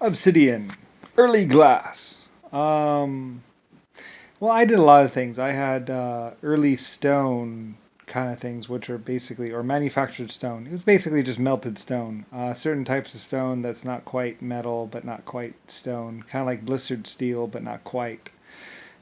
Obsidian, early glass. Um, well, I did a lot of things. I had early stone kind of things, which are basically, or manufactured stone. It was basically just melted stone. Certain types of stone that's not quite metal, but not quite stone. Kind of like blistered steel, but not quite.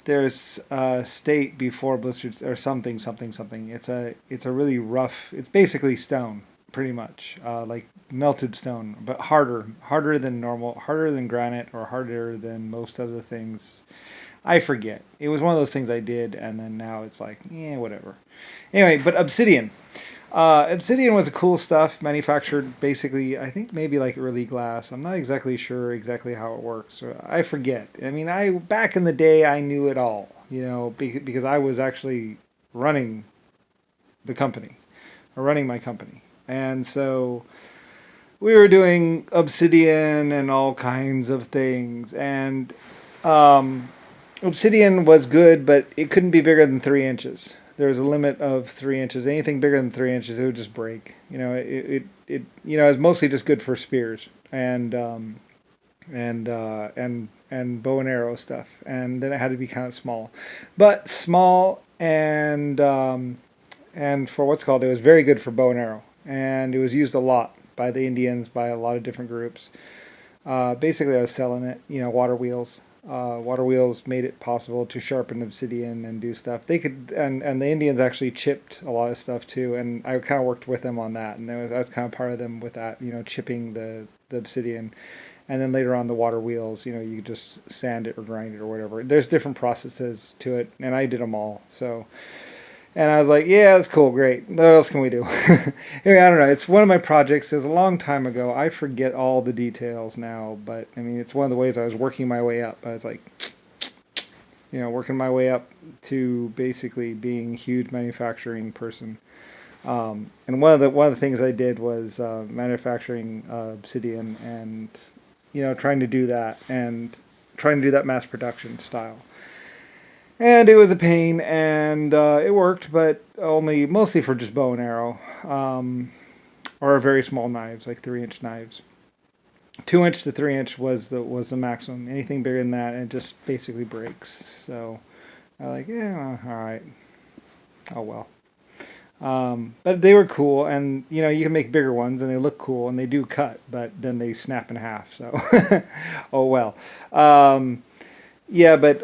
There's a state before blistered or something, something, something. It's a really rough. It's basically stone, pretty much, like melted stone, but harder than normal, harder than granite, or harder than most other things. I forget. It was one of those things I did, and then now it's like, yeah, whatever. Anyway, but Obsidian. Obsidian was a cool stuff, manufactured basically, I think maybe like early glass. I'm not exactly sure exactly how it works. I forget. I mean, I back in the day, I knew it all, because I was actually running the company, or running my company. And so we were doing Obsidian and all kinds of things. And um, Obsidian was good, but it couldn't be bigger than 3 inches. There was a limit of 3 inches. Anything bigger than 3 inches, it would just break. It was mostly just good for spears and bow and arrow stuff. And then it had to be kind of small, but small and for what's called, it was very good for bow and arrow, and it was used a lot by the Indians, by a lot of different groups. Basically, I was selling it, water wheels. Water wheels made it possible to sharpen obsidian and do stuff. They could, and the Indians actually chipped a lot of stuff too, and I kind of worked with them on that, and I was kind of part of them with that, chipping the obsidian. And then later on, the water wheels, you could just sand it or grind it or whatever. There's different processes to it, and I did them all. So, and I was like, yeah, that's cool, great. What else can we do? Anyway, I don't know. It's one of my projects. It was a long time ago. I forget all the details now, but I mean, it's one of the ways I was working my way up. I was like, working my way up to basically being a huge manufacturing person. And one of the things I did was manufacturing obsidian and trying to do that and trying to do that mass production style. And it was a pain, and it worked, but only mostly for just bow and arrow, or very small knives, like 3 inch knives. 2 inch to 3 inch was the maximum. Anything bigger than that, it just basically breaks. So I like, yeah, all right, oh well. But they were cool, and you can make bigger ones, and they look cool, and they do cut, but then they snap in half. So, oh well. Yeah, but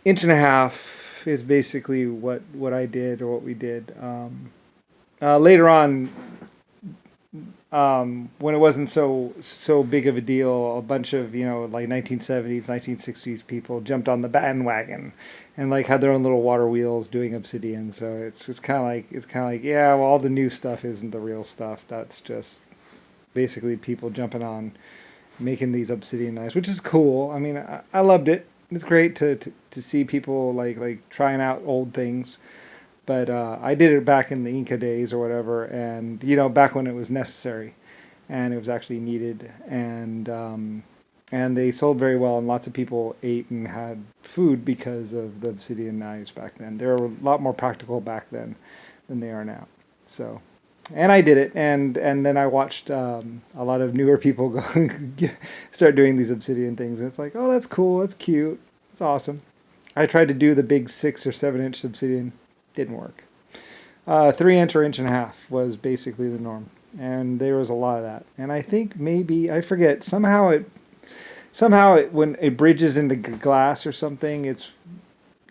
inch and a half is basically what I did, or what we did. Later on, when it wasn't so big of a deal, a bunch of like 1970s, 1960s people jumped on the bandwagon and like had their own little water wheels doing obsidian. So it's kind of like yeah, well, all the new stuff isn't the real stuff. That's just basically people jumping on making these obsidian knives, which is cool. I mean, I loved it. It's great to see people like trying out old things. But I did it back in the Inca days or whatever, and back when it was necessary, and it was actually needed, and they sold very well, and lots of people ate and had food because of the obsidian knives back then. They were a lot more practical back then than they are now. So, and I did it, and then I watched a lot of newer people go start doing these obsidian things, and it's like, oh, that's cool, that's cute, it's awesome. I tried to do the big 6 or 7 inch obsidian. Didn't work. 3 inch or inch and a half was basically the norm, and there was a lot of that. And I think maybe I forget somehow when it bridges into glass or something, it's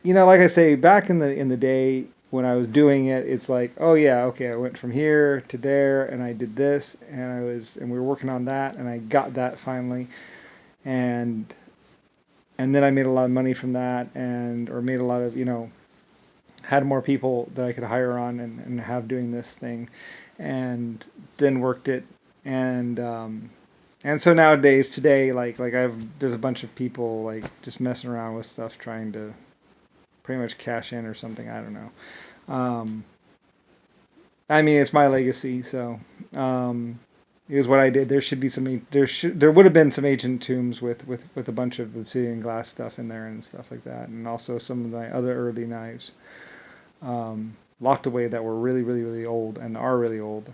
like I say, back in the day when I was doing it, it's like, oh yeah, okay, I went from here to there, and I did this, and we were working on that, and I got that finally, and then I made a lot of money from that, or made a lot of had more people that I could hire on and have doing this thing, and then worked it, and so nowadays today there's a bunch of people like just messing around with stuff trying to pretty much cash in or something. I don't know. I mean, it's my legacy, so it was what I did. There should be there would have been some ancient tombs with a bunch of obsidian glass stuff in there and stuff like that, and also some of my other early knives locked away that were really, really, really old and are really old.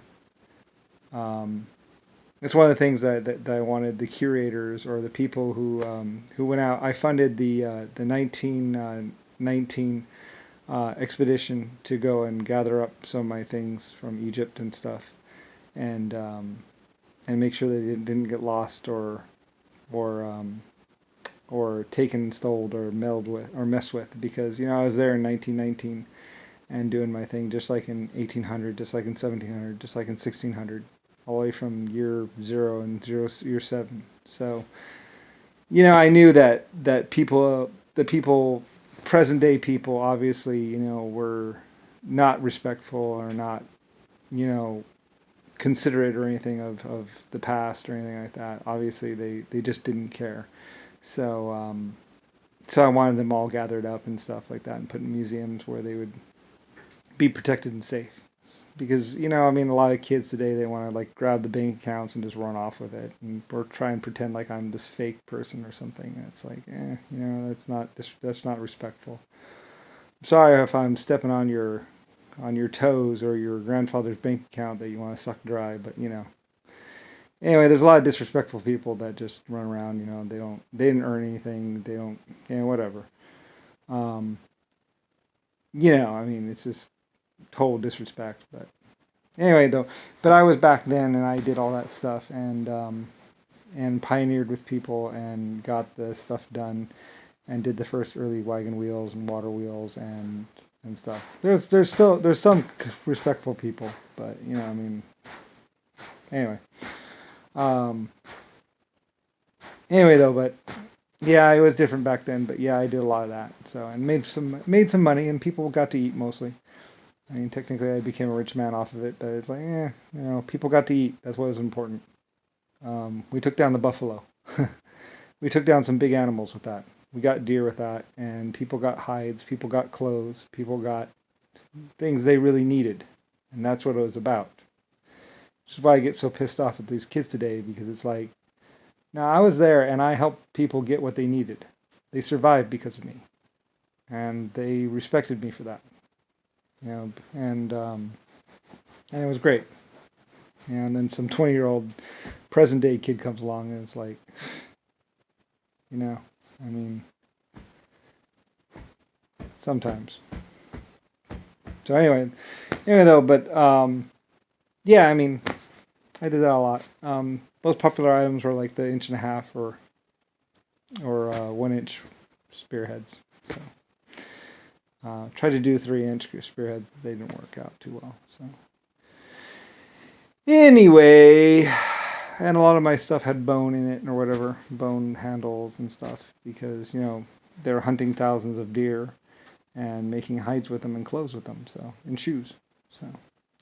It's one of the things that I wanted the curators or the people who went out. I funded the 1919 expedition to go and gather up some of my things from Egypt and stuff, and um, and make sure they didn't get lost or or taken, stole, or meddled with or messed with, because I was there in 1919 and doing my thing, just like in 1800, just like in 1700, just like in 1600, all the way from year zero and year seven. So I knew that people, the people, present day people, obviously, were not respectful or not, you know, considerate or anything of the past or anything like that. Obviously, they just didn't care. So so I wanted them all gathered up and stuff like that and put in museums where they would be protected and safe. Because I mean, a lot of kids today, they want to like grab the bank accounts and just run off with it, and or try and pretend like I'm this fake person or something. And it's like, that's not respectful. I'm sorry if I'm stepping on your toes or your grandfather's bank account that you want to suck dry, but anyway, there's a lot of disrespectful people that just run around. They didn't earn anything. They don't, whatever. Um, I mean, it's just total disrespect. But anyway, though, but I was back then, and I did all that stuff, and pioneered with people, and got the stuff done, and did the first early wagon wheels and water wheels and stuff. There's some respectful people, but I mean, anyway. Um, anyway, though, but yeah, it was different back then. But yeah, I did a lot of that. So, and made some money, and people got to eat mostly. I mean, technically, I became a rich man off of it, but it's like, people got to eat. That's what was important. We took down the buffalo. We took down some big animals with that. We got deer with that, and people got hides, people got clothes, people got things they really needed, and that's what it was about. Which is why I get so pissed off at these kids today, because it's like, now I was there and I helped people get what they needed. They survived because of me, and they respected me for that. And it was great. And then some 20-year-old present day kid comes along and it's like, I mean, sometimes. So anyway though, but yeah, I mean, I did that a lot. Most popular items were like the 1.5 inch or 1 inch spearheads. So tried to do 3 inch spearheads, they didn't work out too well. So anyway, and a lot of my stuff had bone in it or whatever, bone handles and stuff, because they were hunting thousands of deer and making hides with them and clothes with them, so, and shoes. So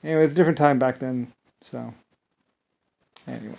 anyway, it's a different time back then. So anyway.